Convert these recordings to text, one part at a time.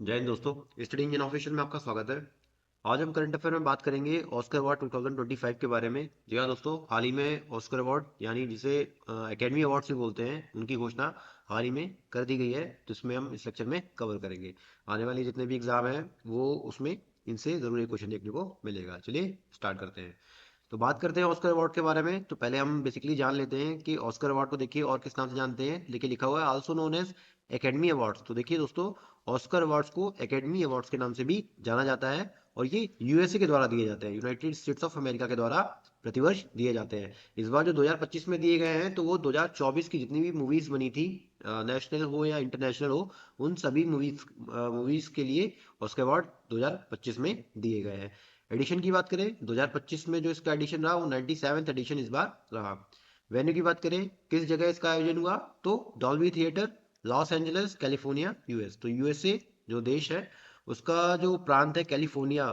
जय हिंद दोस्तों, study engine official में आपका स्वागत है। आज हम करंट अफेयर में बात करेंगे ऑस्कर अवार्ड 2025 के बारे में। जी हाँ दोस्तों, हाल ही में ऑस्कर अवार्ड यानी जिसे एकेडमी अवार्ड्स भी बोलते हैं, उनकी घोषणा हाल ही में कर दी गई है, तो इसमें हम इस लेक्चर में कवर करेंगे। आने वाली जितने भी एग्जाम हैं वो उसमें इनसे जरूर एक क्वेश्चन देखने को मिलेगा। चलिए स्टार्ट करते हैं। तो बात करते हैं ऑस्कर अवार्ड के बारे में। तो पहले हम बेसिकली जान लेते हैं कि ऑस्कर अवार्ड को देखिए और किस नाम से जानते हैं। देखिए लिखा हुआ है also known as Academy Awards. तो देखिए दोस्तों, ऑस्कर अवार्ड्स को एकेडमी अवार्ड्स के नाम से भी जाना जाता है और ये यूएसए के द्वारा दिए जाते हैं, यूनाइटेड स्टेट्स ऑफ अमेरिका के द्वारा प्रतिवर्ष दिए जाते हैं। इस बार जो 2025 में दिए गए हैं तो वो 2024 की जितनी भी मूवीज बनी थी, नेशनल हो या इंटरनेशनल हो, उन सभी मूवीज मूवीज के लिए ऑस्कर अवार्ड 2025 में दिए गए हैं। एडिशन की बात करें 2025 में जो इसका एडिशन रहा वो 97th एडिशन इस बार रहा। वेन्यू की बात करें, किस जगह इसका आयोजन हुआ, तो Dolby theatre, Los Angeles, California, US. तो यूएसए जो देश है उसका जो प्रांत है कैलिफोर्निया,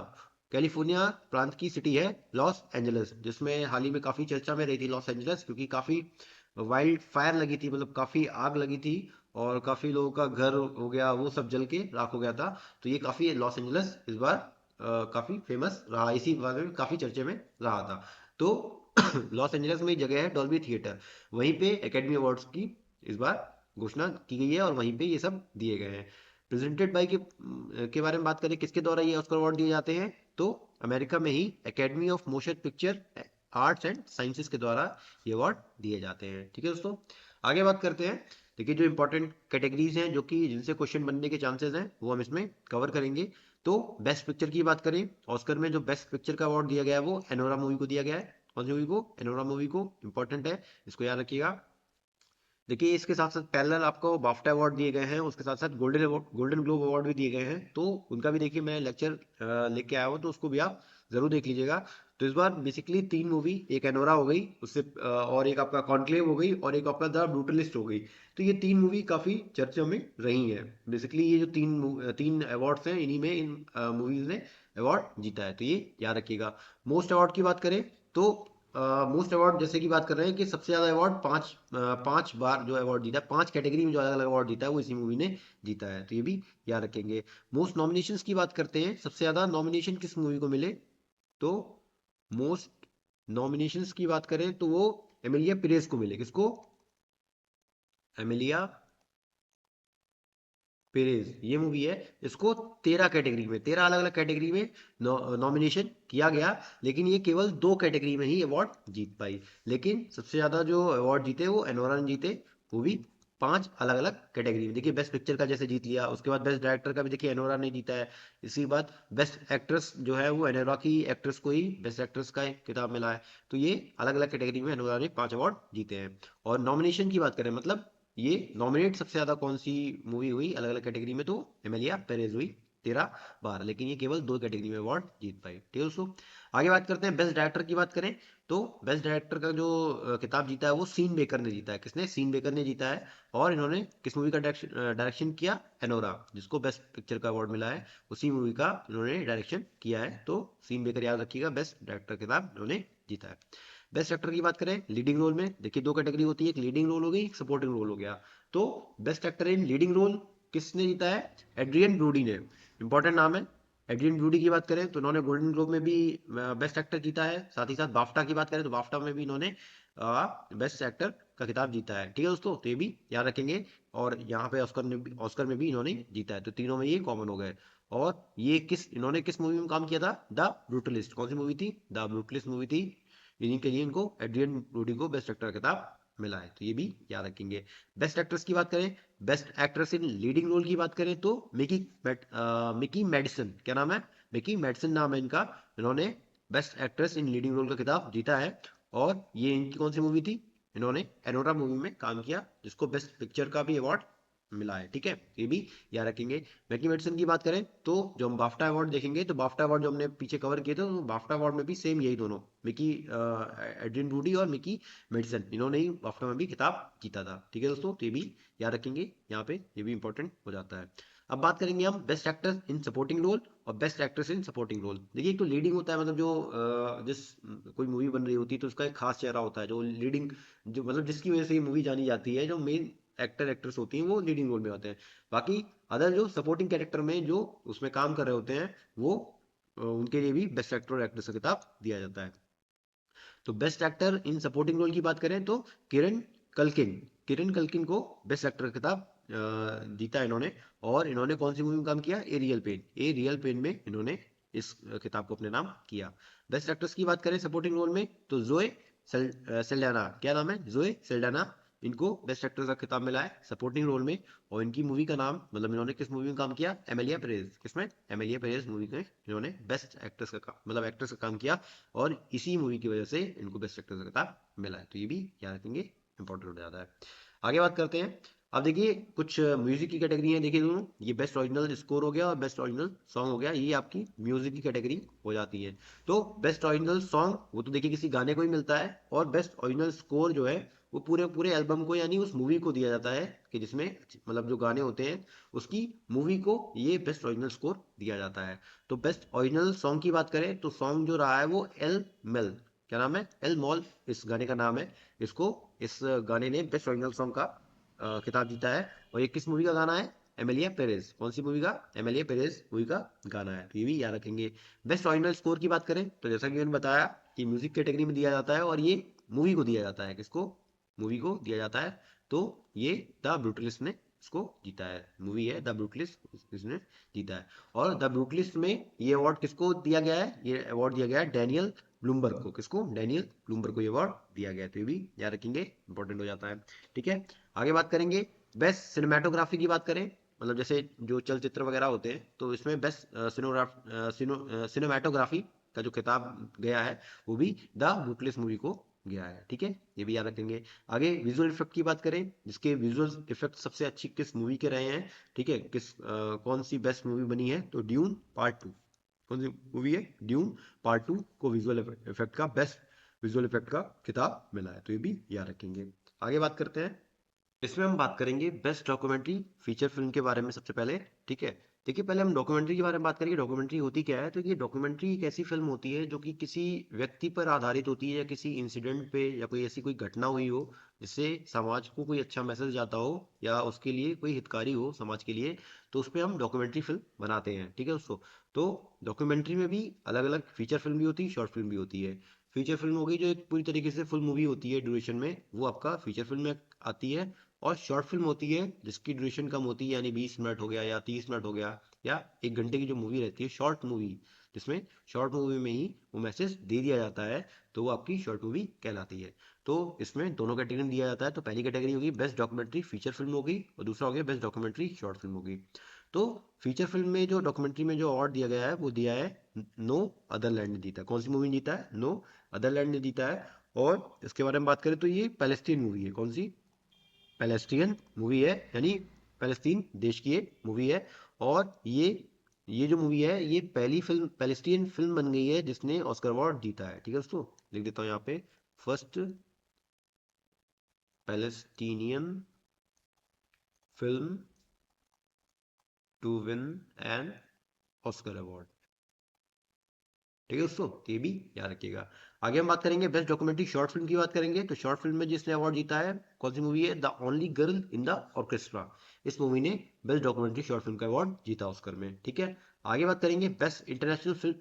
कैलिफोर्निया प्रांत की सिटी है लॉस एंजल्स, जिसमें हाल ही में काफ़ी चर्चा में रही थी लॉस एंजल्स, क्योंकि काफ़ी वाइल्ड फायर लगी थी, मतलब काफ़ी आग लगी थी और काफ़ी लोगों का घर हो गया, वो सब जल के राख हो गया था। तो ये काफ़ी लॉस एंजल्स इस बार काफ़ी फेमस रहा, इसी बारे में काफ़ी चर्चे में रहा था। तो लॉस एंजल्स में एक जगह है डॉल्बी थिएटर, वहीं पे एकेडमी अवार्ड्स की इस बार घोषणा की गई है और वहीं पे ये सब दिए गए हैं। प्रेजेंटेड बाय के बारे में बात करें, किसके द्वारा ये ऑस्कर अवार्ड दिए जाते हैं, तो अमेरिका में ही Academy of Motion Picture Arts and Sciences के द्वारा ये अवार्ड दिए जाते हैं। ठीक है दोस्तों, आगे बात करते हैं। देखिए जो इंपॉर्टेंट कैटेगरीज हैं जो कि जिनसे क्वेश्चन बनने के चांसेस हैं वो हम इसमें कवर करेंगे। तो बेस्ट पिक्चर की बात करें, ऑस्कर में जो बेस्ट पिक्चर का अवार्ड दिया गया है वो एनोरा मूवी को दिया गया है। कौन सी मूवी को? एनोरा मूवी को। इंपॉर्टेंट है, इसको याद रखिएगा। देखिए इसके साथ साथ पैरेलल आपको बाफ्टा अवार्ड दिए गए हैं, उसके साथ साथ गोल्डन ग्लोब अवार्ड भी दिए गए हैं, तो उनका भी देखिए मैं लेक्चर लेके आया हूँ, तो उसको भी आप जरूर देख लीजिएगा। तो इस बार बेसिकली तीन मूवी, एक एनोरा हो गई उससे और एक आपका कॉन्क्लेव हो गई और एक आपका द ब्रूटलिस्ट हो गई। तो ये तीन मूवी काफी चर्चा में रही है। बेसिकली ये जो तीन अवार्ड्स हैं, इन्हीं में इन मूवीज ने अवार्ड जीता है, तो ये याद रखिएगा। मोस्ट अवार्ड की बात करें तो मोस्ट अवार्ड जैसे कि बात कर रहे हैं कि सबसे ज्यादा अवार्ड पांच बार जो अवार्ड जीता है, पांच कैटेगरी में जो अलग अलग अवार्ड जीता है वो इसी मूवी ने जीता है, तो ये भी याद रखेंगे। मोस्ट नॉमिनेशंस की बात करते हैं, सबसे ज्यादा नॉमिनेशन किस मूवी को मिले, तो मोस्ट नॉमिनेशंस की बात करें तो वो एमिलिया पेरेज को मिले। किसको? एमिलिया पेरेज, ये मूवी है। इसको 13 कैटेगरी में, 13 अलग अलग कैटेगरी में नॉमिनेशन किया गया, लेकिन ये केवल दो कैटेगरी में ही अवार्ड जीत पाई। लेकिन सबसे ज्यादा जो अवार्ड जीते वो एनोरा ने जीते, वो भी पांच अलग अलग कैटेगरी में। देखिए बेस्ट पिक्चर का जैसे जीत लिया, उसके बाद बेस्ट डायरेक्टर का भी देखिए एनोरा ने जीता है। इसी के बाद बेस्ट एक्ट्रेस जो है वो एनोरा की एक्ट्रेस को ही बेस्ट एक्ट्रेस का एक किताब मिला है। तो ये अलग अलग कैटेगरी में एनोरा ने पांच अवार्ड जीते हैं। और नॉमिनेशन की बात करें, मतलब ये नॉमिनेट सबसे ज्यादा कौन सी मूवी हुई अलग अलग कैटेगरी में, तो एमेलिया पेरेज हुई 13 बार, लेकिन ये केवल दो कैटेगरी में अवार्ड जीत पाई। ठीक है दोस्तों, आगे बात करते हैं। बेस्ट डायरेक्टर की बात करें तो बेस्ट डायरेक्टर का जो किताब जीता है वो सीन बेकर ने जीता है। किसने? सीन बेकर ने जीता है। और इन्होंने किस मूवी का डायरेक्शन किया? एनोरा, जिसको बेस्ट पिक्चर का अवार्ड मिला है, उसी मूवी का इन्होंने डायरेक्शन किया है। तो सीन बेकर याद रखिएगा, बेस्ट डायरेक्टर किताब इन्होंने जीता है। बेस्ट एक्टर की बात करें, लीडिंग रोल में देखिए दो कैटेगरी होती है, एक लीडिंग रोल हो गई, एक सपोर्टिंग रोल हो गया। तो best actor in leading role किसने जीता है? एड्रियन ब्रोडी ने। इंपॉर्टेंट नाम है। एड्रियन ब्रोडी की बात करें तो इन्होंने गोल्डन ग्लोब में भी बेस्ट एक्टर जीता है, साथ ही साथ बाफ्टा की बात करें तो बाफ्टा में भी इन्होंने बेस्ट एक्टर का खिताब जीता है। ठीक है दोस्तों, तो ये भी याद रखेंगे। और यहाँ पे ऑस्कर में भी इन्होंने जीता है, तो तीनों में ये कॉमन हो गए। और ये इन्होंने किस मूवी में काम किया था? The brutalist. कौन सी मूवी थी? द ब्रूटलिस्ट मूवी थी। इन्हीं के लिए इनको एड्रियन ब्रोडी को बेस्ट एक्टर का खिताब मिला है, तो ये भी याद रखेंगे। बेस्ट एक्ट्रेस की बात करें, best actress in leading role की बात करें तो मिकी मेडिसन, क्या नाम है? मिकी मेडिसन नाम है इनका। इन्होंने best actress in leading role का खिताब जीता है। और ये इनकी कौन सी मूवी थी? इन्होंने एनोरा मूवी में काम किया, जिसको बेस्ट पिक्चर का भी अवार्ड मिला है। ठीक है, ये भी याद रखेंगे। मैकी मेडिसन की बात करें तो जो हम बाफ्टा अवार्ड देखेंगे, तो बाफ्टा अवार्ड जो हमने पीछे कवर किए थे, तो बाफ्टा अवार्ड में भी सेम यही दोनों, मिकी एड्रियन ब्रूडी और मिकी मेडिसन, इन्होंने ही बाफ्टा में भी खिताब जीता था। ठीक है दोस्तों, तो ये भी याद रखेंगे, यहाँ पे ये भी इंपॉर्टेंट हो जाता है। अब बात करेंगे हम best actor in supporting role और best actress in supporting role. देखिए एक तो लीडिंग होता है, मतलब जो कोई मूवी बन रही होती है तो उसका एक खास चेहरा होता है जो लीडिंग, जो मतलब जिसकी वजह से ये मूवी जानी जाती है, जो मेन एक्टर एक्ट्रेस होती हैं वो लीडिंग रोल में होते हैं। बाकी अदर जो सपोर्टिंग कैरेक्टर में जो उसमें काम कर रहे होते हैं वो उनके लिए भी बेस्ट एक्टर और एक्ट्रेस का खिताब दिया जाता है। तो best actor in supporting role की बात करें तो किरण कल्किन, किरण कल्किन को बेस्ट एक्टर का खिताब जीता इन्होंने। और इन्होंने कौन सी मूवी में काम किया? A Real Pain, A Real Pain में इन्होंने इस खिताब को अपने नाम किया। बेस्ट एक्ट्रेस की बात करें सपोर्टिंग रोल में तो जोए सेल्डाना, क्या नाम है? जोए सेल्डाना, इनको बेस्ट एक्ट्रेस का खिताब मिला है सपोर्टिंग रोल में। और इनकी मूवी का नाम, मतलब इन्होंने किस मूवी में काम किया? एमेलिया पेरेज, किसमें? एमेलिया पेरेज मूवी में इन्होंने बेस्ट एक्ट्रेस का मतलब एक्ट्रेस का काम किया। और इसी मूवी की वजह से इनको बेस्ट एक्ट्रेस का खिताब मिला है। तो ये भी याद रखेंगे, इंपॉर्टेंट हो जाता है। आगे बात करते हैं। अब देखिए कुछ म्यूजिक की कैटेगरी है, देखिए दोनों, ये बेस्ट ओरिजिनल स्कोर हो गया और बेस्ट ओरिजिनल सॉन्ग हो गया, ये आपकी म्यूजिक की कैटेगरी हो जाती है। तो बेस्ट ओरिजिनल सॉन्ग वो तो देखिए किसी गाने को ही मिलता है, और बेस्ट ओरिजिनल स्कोर जो है वो पूरे पूरे एल्बम को यानी उस मूवी को दिया जाता है, कि जिसमें मतलब जो गाने होते हैं उसकी मूवी को ये बेस्ट ओरिजिनल स्कोर दिया जाता है। तो बेस्ट ओरिजिनल सॉन्ग की बात करें तो सॉन्ग जो रहा है वो एल मेल, क्या नाम है? एल मॉल इस गाने का नाम है। इसको इस गाने ने बेस्ट ओरिजिनल सॉन्ग का खिताब जीता है। और ये किस मूवी का गाना है? एमेलिया पेरेज, कौन सी मूवी का? एमेलिया पेरेज मूवी का गाना है। तो ये भी याद रखेंगे। बेस्ट ओरिजिनल स्कोर की बात करें तो जैसा कि मैंने बताया कि म्यूजिक कैटेगरी में दिया जाता है, और ये मूवी को दिया जाता है। किसको? मूवी को दिया जाता है। तो ये द ब्रूटलिस्ट ने इसको जीता है, मूवी है द ब्रूटलिस्ट, इसने जीता है। और द ब्रूटलिस्ट में ये अवार्ड किसको दिया गया है? ये अवार्ड दिया गया है डैनियल ब्लूमबर्ग को। किसको? डैनियल ब्लूमबर्ग को ये अवार्ड दिया गया है। तो ये भी याद रखेंगे, इंपॉर्टेंट हो जाता है। ठीक है, आगे बात करेंगे। बेस्ट सिनेमाटोग्राफी की बात करें, मतलब जैसे जो चलचित्र वगैरह होते हैं तो इसमें बेस्ट सिनेमाटोग्राफी का जो खिताब गया है वो भी द ब्रूटलिस्ट मूवी को गया है। ठीक है, ये भी याद रखेंगे। आगे विजुअल इफेक्ट की बात करें, जिसके विजुअल इफेक्ट सबसे अच्छी किस मूवी के रहे हैं? ठीक है, कौन सी बेस्ट मूवी बनी है? तो ड्यून पार्ट 2, कौन सी मूवी है? ड्यून पार्ट 2 को विजुअल इफेक्ट का बेस्ट विजुअल इफेक्ट का खिताब मिला है। तो ये भी याद रखेंगे। आगे बात करते हैं। इसमें हम बात करेंगे बेस्ट डॉक्यूमेंट्री फीचर फिल्म के बारे में सबसे पहले। ठीक है, देखिए पहले हम डॉक्यूमेंट्री के बारे में बात करेंगे। डॉक्यूमेंट्री होती क्या है? तो ये डॉक्यूमेंट्री एक ऐसी फिल्म होती है जो कि किसी व्यक्ति पर आधारित होती है, या किसी इंसिडेंट पे, या कोई ऐसी कोई घटना हुई हो जिससे समाज को कोई अच्छा मैसेज जाता हो, या उसके लिए कोई हितकारी हो समाज के लिए, तो उस पर हम डॉक्यूमेंट्री फिल्म बनाते हैं। ठीक है दोस्तों, तो डॉक्यूमेंट्री में भी अलग अलग फीचर फिल्म भी होती है, शॉर्ट फिल्म भी होती है। फीचर फिल्म हो गई जो एक पूरी तरीके से फुल मूवी होती है ड्यूरेशन में, वो आपका फीचर फिल्म में आती है। और शॉर्ट फिल्म होती है जिसकी ड्यूरेशन कम होती है, यानी 20 मिनट हो गया या 30 मिनट हो गया, या 1 घंटे की जो मूवी रहती है शॉर्ट मूवी, जिसमें शॉर्ट मूवी में ही वो मैसेज दे दिया जाता है, तो वो आपकी शॉर्ट मूवी कहलाती है। तो इसमें दोनों कैटेगरी में दिया जाता है। तो पहली कैटेगरी होगी बेस्ट डॉक्यूमेंट्री फीचर फिल्म होगी, और दूसरा हो गया बेस्ट डॉक्यूमेंट्री शॉर्ट फिल्म होगी। तो फीचर फिल्म में जो डॉक्यूमेंट्री में जो अवार्ड दिया गया है वो दिया है नो अदरलैंड ने जीता है। कौन सी मूवी ने जीता है? नो अदरलैंड ने जीता है। और इसके बारे में बात करें तो ये पैलेस्टीन मूवी है। कौन सी? पैलेस्टीन मूवी है, यानी पैलेस्तीन देश की एक मूवी है। और ये जो मूवी है ये पहली फिल्म पैलेस्टीन फिल्म बन गई है जिसने ऑस्कर अवार्ड जीता है। ठीक है दोस्तों, लिख देता हूँ यहाँ पे, first Palestinian film to win an Oscar award. ठीक है दोस्तों, तो ये भी याद रखिएगा। आगे हम बात करेंगे बेस्ट डॉक्यूमेंट्री शॉर्ट फिल्म की बात करेंगे। तो शॉर्ट फिल्म में जिसने अवार्ड जीता है, कौन सी मूवी है? The only girl in the orchestra, इस मूवी ने बेस्ट डॉक्यूमेंट्री शॉर्ट फिल्म का अवार्ड जीता ऑस्कर में। ठीक है, आगे बात करेंगे best international film,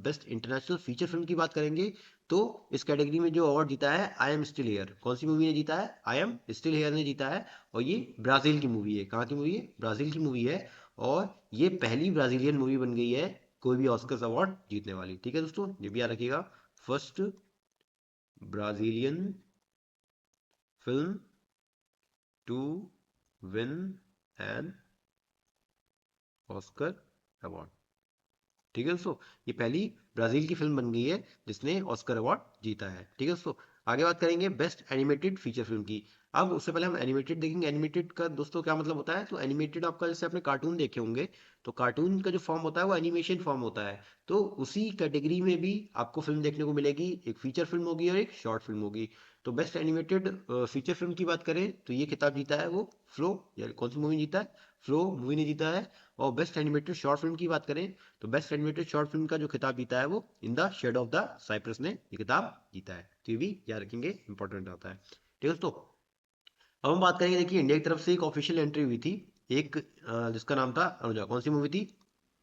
best international feature film की बात करेंगे। तो इस कैटेगरी में जो अवार्ड जीता है आई एम स्टिल हेयर, कौन सी मूवी ने जीता है? आई एम स्टिल हेयर ने जीता है। और ये ब्राजील की मूवी है। कहाँ की मूवी है? ब्राजील की मूवी है। और ये पहली ब्राजीलियन मूवी बन गई है कोई भी ऑस्कर अवार्ड जीतने वाली। ठीक है दोस्तों, ये भी याद रखिएगा, first Brazilian film to win an Oscar award. ठीक है दोस्तों, ये पहली ब्राजील की फिल्म बन गई है जिसने ऑस्कर अवार्ड जीता है। ठीक है दोस्तों, आगे बात करेंगे बेस्ट एनिमेटेड फीचर फिल्म की। अब उससे पहले हम एनिमेटेड देखेंगे। एनिमेटेड का दोस्तों क्या मतलब होता है? तो एनिमेटेड आपका, जैसे आपने कार्टून देखे होंगे, तो कार्टून का जो फॉर्म होता है वो एनिमेशन फॉर्म होता है। तो उसी कैटेगरी में भी आपको फिल्म देखने को मिलेगी, एक फीचर फिल्म होगी और एक शॉर्ट फिल्म होगी। तो बेस्ट एनिमेटेड फीचर फिल्म की बात करें तो ये खिताब जीता है वो फ्लो, या कौन सी मूवी जीता है? फ्लो मूवी ने जीता है। और बेस्ट एनिमेटेड शॉर्ट फिल्म की बात करें तो बेस्ट एनिमेटेड शॉर्ट फिल्म का जो खिताब जीता है वो In the Shade of the Cypress ने ये खिताब जीता है। तो ये भी याद रखेंगे, इंपॉर्टेंट होता है। ठीक है दोस्तों, अब हम बात करेंगे, देखिए इंडिया की तरफ से एक ऑफिशियल एंट्री हुई थी, एक जिसका नाम था अनुजा। कौन सी मूवी थी?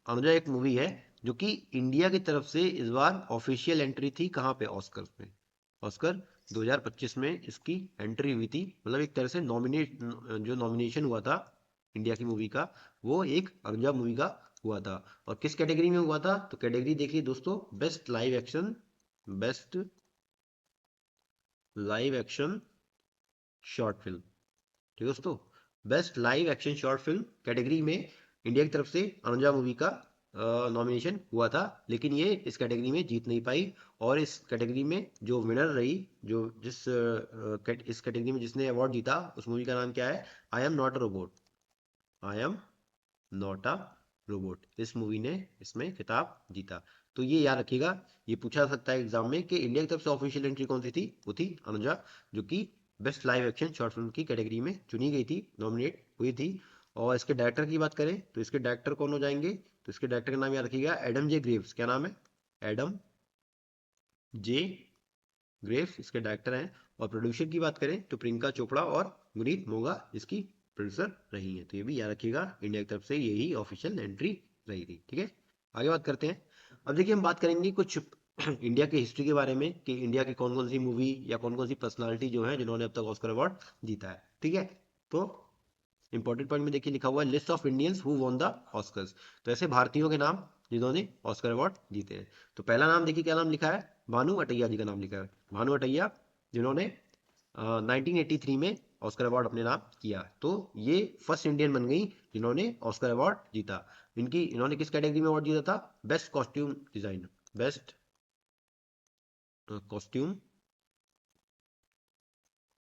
अनुजा एक मूवी है जो कि इंडिया की तरफ से इस बार ऑफिशियल एंट्री थी। कहाँ पे? ऑस्कर में। ऑस्कर 2025 में इसकी एंट्री हुई थी। मतलब एक तरह से नॉमिनेट, जो नॉमिनेशन हुआ था इंडिया की मूवी का, वो एक अनुजा मूवी का हुआ था। और किस कैटेगरी में हुआ था? तो कैटेगरी देखिए दोस्तों, best live action, best live action short film. ठीक है दोस्तों, best live action short film category में इंडिया की तरफ से अनुजा मूवी का नॉमिनेशन हुआ था। लेकिन ये इस कैटेगरी में जीत नहीं पाई। और इस कैटेगरी में जो विनर रही, जो इस कैटेगरी में जिसने अवार्ड जीता, उस मूवी का नाम क्या है? I am not a robot. I am not a robot, इस मूवी ने इसमें खिताब जीता। तो ये याद रखिएगा, ये पूछा जा सकता है एग्जाम में कि इंडिया की तरफ से ऑफिशियल एंट्री कौन सी थी? वो थी अनुजा, जो कि best live action short film की कैटेगरी में चुनी गई थी, नॉमिनेट हुई थी। और इसके डायरेक्टर की बात करें तो इसके डायरेक्टर कौन हो जाएंगे? तो इसके डायरेक्टर का नाम याद रखिएगा, एडम जे ग्रेव्स। क्या नाम है? एडम जे ग्रेव्स इसके डायरेक्टर हैं। और प्रोड्यूसर की बात करें तो प्रियंका चोपड़ा और गुनीत मोंगा इसकी प्रोड्यूसर रही हैं। तो ये भी याद रखिएगा, इंडिया की तरफ से यही ऑफिशियल एंट्री रही थी। ठीक है, आगे बात करते हैं। अब देखिए हम बात करेंगे कुछ इंडिया की हिस्ट्री के बारे में, कि इंडिया की कौन कौन सी मूवी या कौन कौन सी पर्सनालिटी जो है जिन्होंने अब तक ऑस्कर अवार्ड जीता है। ठीक है, तो इंपॉर्टेंट पॉइंट में देखिए लिखा हुआ है, list of Indians who won the Oscars. तो ऐसे भारतीयों के नाम जिन्होंने ऑस्कर अवार्ड जीते हैं। तो पहला नाम देखिए, क्या नाम लिखा है? भानु अटैया जी का नाम लिखा है। भानु अटैया, जिन्होंने 1983 में ऑस्कर अवार्ड अपने नाम किया। तो ये फर्स्ट इंडियन बन गई जिन्होंने ऑस्कर अवार्ड जीता। इन्होंने किस कैटेगरी में अवार्ड जीता था? Best costume design, best costume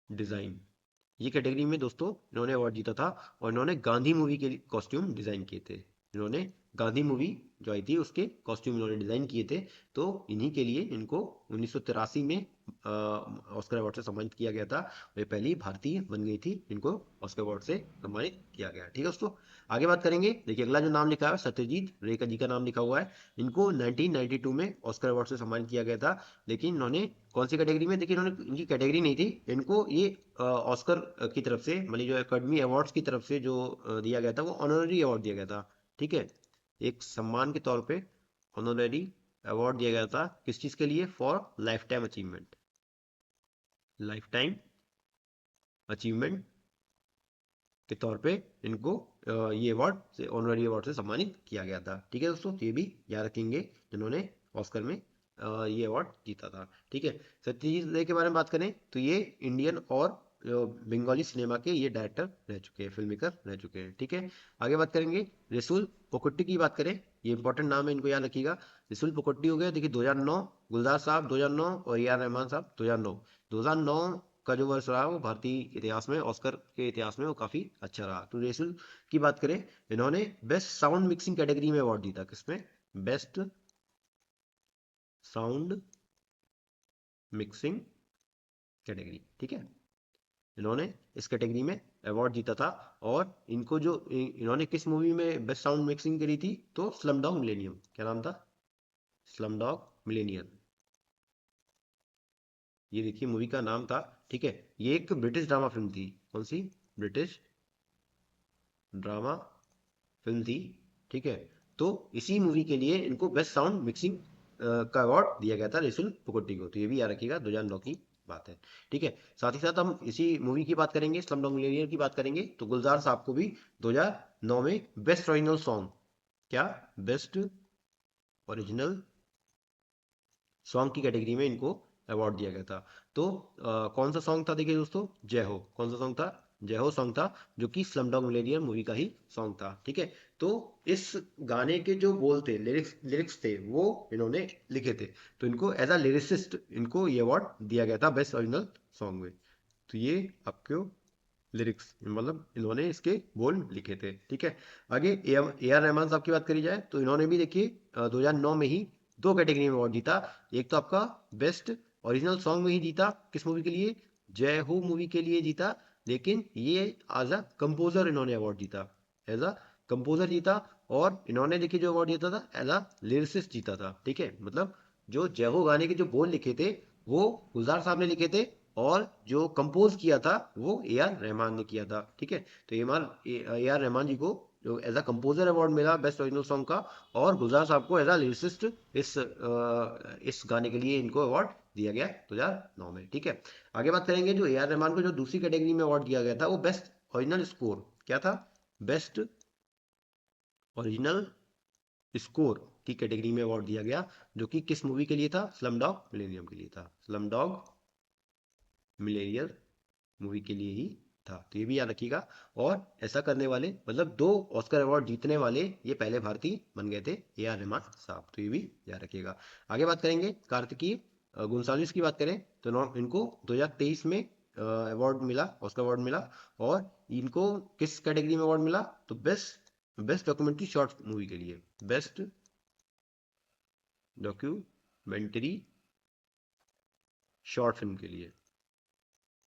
design, ये कैटेगरी में दोस्तों इन्होंने अवार्ड जीता था। और इन्होंने गांधी मूवी के कॉस्ट्यूम डिजाइन किए थे। इन्होंने गांधी मूवी जो आई थी उसके कॉस्ट्यूम इन्होंने डिजाइन किए थे। तो इन्हीं के लिए इनको 1983 में ऑस्कर अवार्ड से सम्मानित किया गया था। वे पहली भारतीय बन गई थी इनको ऑस्कर अवार्ड से सम्मानित किया गया। ठीक है दोस्तों, आगे बात करेंगे। देखिए अगला जो नाम लिखा है, सत्यजीत रे का जी का नाम लिखा हुआ है। इनको 1992 में ऑस्कर अवार्ड से सम्मानित किया गया था। लेकिन इन्होंने कौन सी कैटेगरी में? देखिए इन्होंने, इनकी कैटेगरी नहीं थी, इनको ये ऑस्कर की तरफ से, मतलब जो एकेडमी अवार्ड्स की तरफ से जो दिया गया था, वो ऑनररी अवार्ड दिया गया था। ठीक है, एक सम्मान के तौर पे ऑनररी अवार्ड दिया गया था। किस चीज़ के लिए? For life time achievement, life time achievement के तौर पे इनको ये अवार्ड से, ऑनररी अवार्ड से सम्मानित किया गया था। ठीक है दोस्तों, तो ये भी याद रखेंगे जिन्होंने ऑस्कर में ये अवार्ड जीता था। ठीक है, सत्यजीत रे के बारे में बात करें तो ये इंडियन और बंगाली सिनेमा के ये डायरेक्टर रह चुके हैं, फिल्म मेकर रह चुके हैं। ठीक है, आगे बात करेंगे। रसुल पोकुट्टी की बात करें, ये इंपॉर्टेंट नाम है, इनको याद रखिएगा। रसुल पोकुट्टी हो गया, देखिए 2009, गुलजार साहब 2009 और ए आर रहमान साहब 2009। 2009 का जो वर्ष रहा वो भारतीय इतिहास में, ऑस्कर के इतिहास में वो काफी अच्छा रहा। तो रेसुल की बात करें, इन्होंने बेस्ट साउंड मिक्सिंग कैटेगरी में अवार्ड जीता। किसमें? Best sound mixing category. ठीक है, इन्होंने इस कैटेगरी में अवार्ड जीता था। और इनको जो इन्होंने किस मूवी में बेस्ट साउंड मिक्सिंग करी थी? तो स्लम डॉग मिलेनियम। क्या नाम था? स्लम डॉग मिलेनियम, ये देखिए मूवी का नाम था। ठीक है, ये एक ब्रिटिश ड्रामा फिल्म थी। कौन सी? ब्रिटिश ड्रामा फिल्म थी। ठीक है, तो इसी मूवी के लिए इनको बेस्ट साउंड मिक्सिंग का अवार्ड दिया गया था, रेसुल पुकोटी को। तो ये भी याद रखिएगा, 2009 की बात है। ठीक है, साथ ही साथ हम इसी मूवी की बात करेंगे, स्लम डॉग मिलियनेयर की बात करेंगे, तो गुलजार साहब को भी 2009 में बेस्ट ओरिजिनल सॉन्ग, क्या, बेस्ट ओरिजिनल सॉन्ग की कैटेगरी में इनको अवार्ड दिया गया था। तो कौन सा सॉन्ग था? देखिए दोस्तों, जय हो। कौन सा सॉन्ग था? जय हो सॉन्ग था, जो कि स्लम डॉग मिलियनेयर मूवी का ही सॉन्ग था। ठीक है, तो इस गाने के जो बोल थे, लिरिक्स थे, वो इन्होंने लिखे थे। तो इनको एज अ लिरिसिस्ट इनको ये अवार्ड दिया गया था बेस्ट ओरिजिनल सॉन्ग में। तो ये आपको लिरिक्स, मतलब इन्होंने इसके बोल लिखे थे। ठीक है, आगे ए आर रहमान साहब की बात करी जाए तो इन्होंने भी देखिए 2009 में ही दो कैटेगरी में अवार्ड जीता। एक तो आपका बेस्ट ओरिजिनल सॉन्ग में ही जीता, किस मूवी के लिए? जय हो मूवी के लिए जीता। लेकिन ये एज अ कंपोजर इन्होंने अवार्ड जीता, एज अ कंपोजर जीता। और इन्होंने देखिए जो अवार्ड जीता था, एज अ लिरिसिस्ट जीता था। ठीक है, मतलब जो जय हो गाने के जो बोल लिखे थे वो गुलजार साहब ने लिखे थे। और जो कंपोज किया था वो ए आर रहमान ने किया था। ठीक है, तो ए आर रहमान जी को जो एज अ कंपोजर अवार्ड मिला बेस्ट ओरिजिनल सॉन्ग का, और गुलजार साहब को एज अ लिरिसिस्ट इस गाने के लिए इनको अवार्ड दिया गया 2009 में। ठीक है, आगे बात करेंगे जो ए आर रहमान को जो दूसरी कैटेगरी में अवार्ड दिया गया था वो बेस्ट ओरिजिनल स्कोर क्या था, बेस्ट ओरिजिनल स्कोर की कैटेगरी में अवार्ड दिया गया, जो कि किस मूवी के लिए था, स्लम डॉग मिलेनियम के लिए था, स्लम डॉग मिलेनियर मूवी के लिए ही था। तो ये भी याद रखिएगा। और ऐसा करने वाले मतलब दो ऑस्कर अवार्ड जीतने वाले ये पहले भारतीय बन गए थे, ए आर रहमान साहब। तो ये भी याद रखिएगा। आगे बात करेंगे कार्तिकी गुनसालिस की बात करें तो इनको 2023 में अवार्ड मिला, ऑस्कर अवार्ड मिला। और इनको किस कैटेगरी में अवार्ड मिला, तो best best documentary short movie के लिए, बेस्ट डॉक्यूमेंट्री शॉर्ट फिल्म के लिए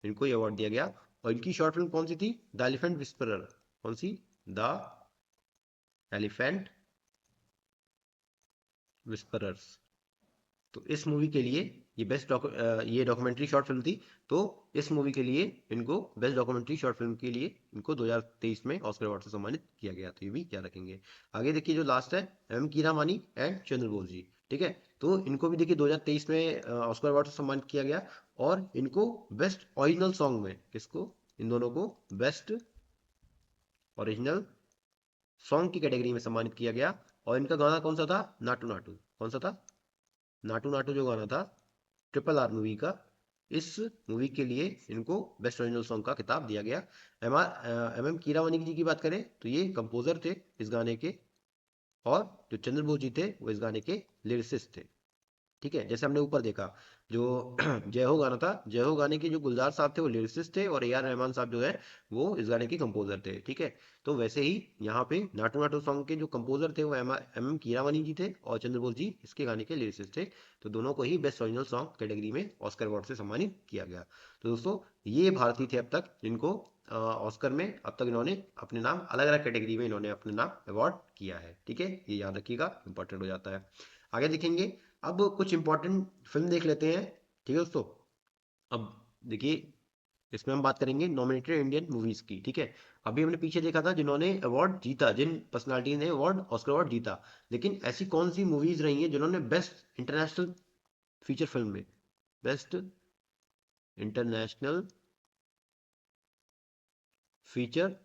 इनको ये अवार्ड दिया गया। और इनकी शॉर्ट फिल्म कौन सी थी, द एलिफेंट विस्परर। कौन सी, द एलिफेंट विस्परर्स। तो इस मूवी के लिए ये डॉक्यूमेंट्री शॉर्ट फिल्म थी। तो इस मूवी के लिए इनको बेस्ट डॉक्यूमेंट्री शॉर्ट फिल्म के लिए इनको 2023 में ऑस्कर अवार्ड से सम्मानित किया गया। तो ये भी क्या रखेंगे। आगे देखिए जो लास्ट है एम कीरामानी एंड चंद्रबोस जी। ठीक है, तो इनको भी देखिए 2023 में ऑस्कर अवार्ड से सम्मानित किया गया। और इनको बेस्ट ओरिजिनल सॉन्ग में, किसको, इन दोनों को बेस्ट ओरिजिनल सॉन्ग की कैटेगरी में सम्मानित किया गया। और इनका गाना कौन सा था, नाटू नाटू। कौन सा था, नाटू नाटू जो गाना था ट्रिपल आर मूवी का, इस मूवी के लिए इनको बेस्ट ओरिजिनल सॉन्ग का खिताब दिया गया। एम एम कीरावानी जी की बात करें तो ये कंपोजर थे इस गाने के, और जो चंद्रबोस जी थे वो इस गाने के लिरिसिस्ट थे। ठीक है, जैसे हमने ऊपर देखा जो जय हो गाना था, जय हो गाने के जो गुलजार साहब थे वो लिरिसिस्ट थे, और ए आर रहमान साहब जो है वो इस गाने के कंपोजर थे। ठीक है, तो वैसे ही यहाँ पे नाटू नाटू सॉन्ग के जो कंपोजर थे वो एम कीरावानी जी थे, और चंद्रबोस जी इसके गाने के लिरिसिस्ट थे। तो दोनों को ही बेस्ट ओरिजिनल सॉन्ग कैटेगरी में ऑस्कर अवार्ड से सम्मानित किया गया। तो दोस्तों ये भारतीय थे अब तक जिनको ऑस्कर में अब तक इन्होंने अपने नाम अलग अलग कैटेगरी में इन्होंने अपने नाम अवार्ड किया है। ठीक है, ये याद रखिएगा, इंपॉर्टेंट हो जाता है। आगे देखेंगे, अब कुछ इंपॉर्टेंट फिल्म देख लेते हैं। ठीक है दोस्तों, अब देखिए इसमें हम बात करेंगे नॉमिनेटेड इंडियन मूवीज की। ठीक है, अभी हमने पीछे देखा था जिन्होंने अवार्ड जीता, जिन पर्सनालिटी ने अवार्ड ऑस्कर अवार्ड जीता, लेकिन ऐसी कौन सी मूवीज रही हैं जिन्होंने बेस्ट इंटरनेशनल फीचर फिल्म में, बेस्ट इंटरनेशनल फीचर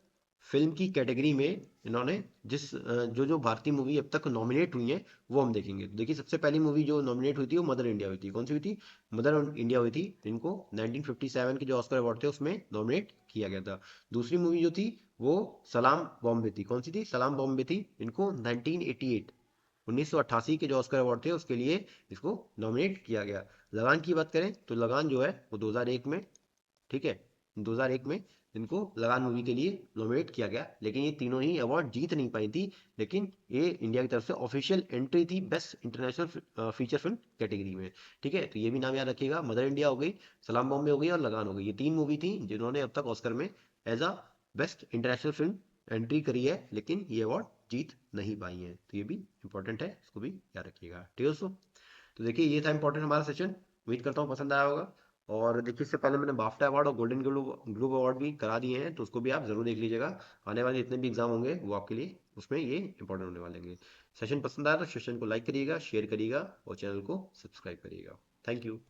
फिल्म की कैटेगरी में इन्होंने जो जो भारतीय मूवी अब तक नॉमिनेट हुई हैं वो हम देखेंगे। तो देखिए सबसे पहली मूवी जो नॉमिनेट हुई थी वो मदर इंडिया हुई थी। कौन सी हुई थी, मदर इंडिया हुई थी। इनको 1957 के जो ऑस्कर अवार्ड थे उसमें नॉमिनेट किया गया था। दूसरी मूवी जो थी वो सलाम बॉम्बे थी। कौन सी थी, सलाम बॉम्बे थी। इनको 1988 1988 के जो ऑस्कर अवार्ड थे उसके लिए इसको नॉमिनेट किया गया। लगान की बात करें तो लगान जो है वो 2001 में, ठीक है, 2001 में इनको लगान मूवी के लिए नॉमिनेट किया गया। लेकिन ये तीनों ही अवार्ड जीत नहीं पाई थी, लेकिन ये इंडिया की तरफ से ऑफिशियल एंट्री थी best international feature film category में। ठीक है, तो ये भी नाम याद रखिएगा, मदर इंडिया हो गई, सलाम बॉम्बे हो गई, और लगान हो गई। ये तीन मूवी थी जिन्होंने अब तक ऑस्कर में as a best international film entry करी है, लेकिन ये अवार्ड जीत नहीं पाई हैं। तो ये भी इंपॉर्टेंट है, इसको भी याद रखिएगा। ठीक है दोस्तों, तो देखिए ये था इंपॉर्टेंट हमारा सेशन। उम्मीद करता हूँ पसंद आया होगा। और देखिए इससे पहले मैंने बाफ्टा अवार्ड और गोल्डन ग्लोब ग्लोब अवार्ड भी करा दिए हैं, तो उसको भी आप जरूर देख लीजिएगा। आने वाले जितने भी एग्जाम होंगे वो आपके लिए उसमें ये इंपॉर्टेंट होने वाले हैं। सेशन पसंद आया तो सेशन को लाइक करिएगा, शेयर करिएगा और चैनल को सब्सक्राइब करिएगा। Thank you.